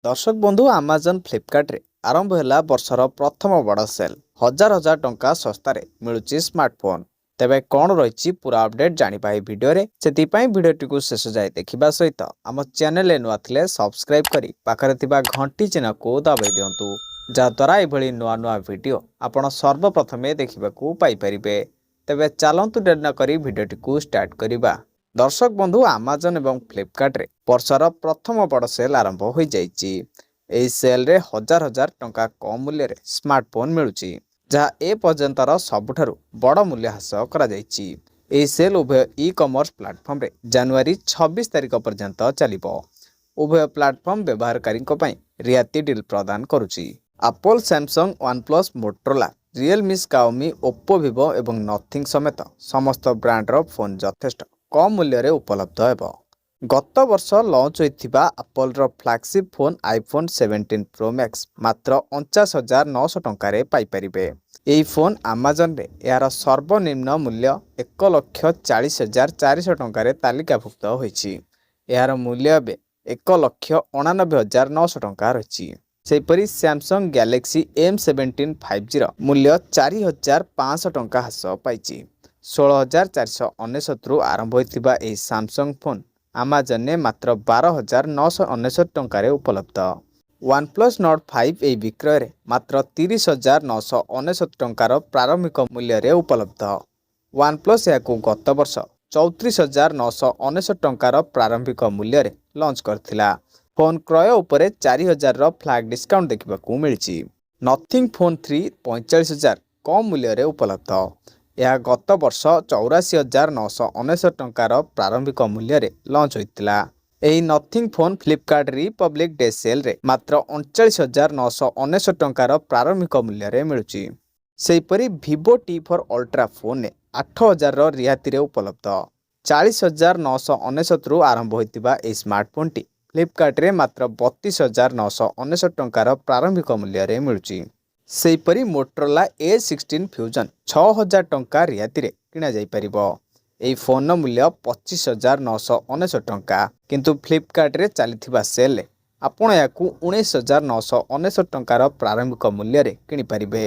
दर्शक बंधु आमाजन फ्लिपकार्ट रे आरंभ है वर्षर प्रथम बड़ सेल हजार हजार टंका सस्तारे मिलुची स्मार्टफोन। तेबे कौन रही पूरा अपडेट जानिबा ए वीडियो रे सेतिपई वीडियोटी को शेष जाए देखिबा सहित आम चैनल नुआ थिले सब्सक्राइब करी पाखरे थिबा घंटी चिन्ह को दबाई दियंतु जहाद्वारा एभली नुआ नुआ वीडियो आपण सर्वप्रथमे देखिबा को पाई परिबे। तेबे चलंतु डेर न करी वीडियोटी को स्टार्ट करिबा। दर्शक बंधु आमाजन एवं फ्लिपकार्ट रे वर्षर प्रथम बड़ सेल आरंभ हो जाइछि। एही सेल रे हजार हजार टंका कम मूल्य रे स्मार्टफोन मिलुछि जहाँ ए पर्यंतर सबुठारु बड़ मूल्य हासिल करा जाइछि। एही सेल उभय ई कॉमर्स प्लेटफॉर्म रे जनवरी 26 तारिख पर्यंत चलिबो। उभय प्लेटफॉर्म व्यवहारकारी रियाती डील प्रदान करुछि। Apple, Samsung, OnePlus, Motorola, Realme, Xiaomi, Oppo, Vivo एवं नथिंग समेत समस्त ब्रांड रो फोन यथेष्ट कम मूल्य रे उपलब्ध हेबो। गत वर्ष लॉन्च होइथिबा एप्पल रो flagship phone iPhone 17 Pro Max मात्र 49,900 टंका रे पाई परिबे। एही फोन अमेजन रे यार सर्वनिम्न मूल्य 1,40,400 टंका रे तालिकाभुक्त होइछि। यार मूल्य एबे 1,89,900 टंका रहिछि। सेपरि सैमसंग गैलेक्सी M17 5G रो मूल्य 4,500 टंका हास पाइछि। 16,499 रु आरंभ होइथिबा एही सैमसंग फोन अमेजन ने मात्र 12,999 टंका रे उपलब्ध। OnePlus Nord 5 एही विक्रय रे मात्र 30,999 टंकार प्रारंभिक मूल्य रे उपलब्ध। OnePlus याकू गत वर्ष 34,999 टंकार प्रारंभिक मूल्य रे लॉन्च करथिला। फोन क्रय उपरे 4,000 रो फ्लैग डिस्काउंट देखिबा को मिलछि। नथिंग फोन 3 45,000 कम मूल्य रे उपलब्ध। यह गत वर्ष 84,999 टंकार प्रारंभिक मूल्य रे लॉन्च होइतिला। एही nothing phone Flipkart republic day sale रे मात्र 39,999 टंकार प्रारंभिक मूल्य रे मिलुछि। सेहीपरि Vivo T4 अल्ट्रा फोन ने 8,000 रो रियाती रे उपलब्ध। 40,999 रु आरंभ होइतिबा ए स्मार्टफोन टी फ्लिपकार्ट रे मात्र 32,999 टंकार प्रारंभिक मूल्य रे मिलुछि। सेहीपरि मोटरोला A16 फ्यूजन 6,000 टंका रियाती रे किना जाई परिबो। एही फोन मूल्य 25,999 टंका किंतु फ्लिपकार्ट रे चलीथिबा सेल आपण याकू 19,999 टंकार प्रारंभिक मूल्य रे किनि परिबे।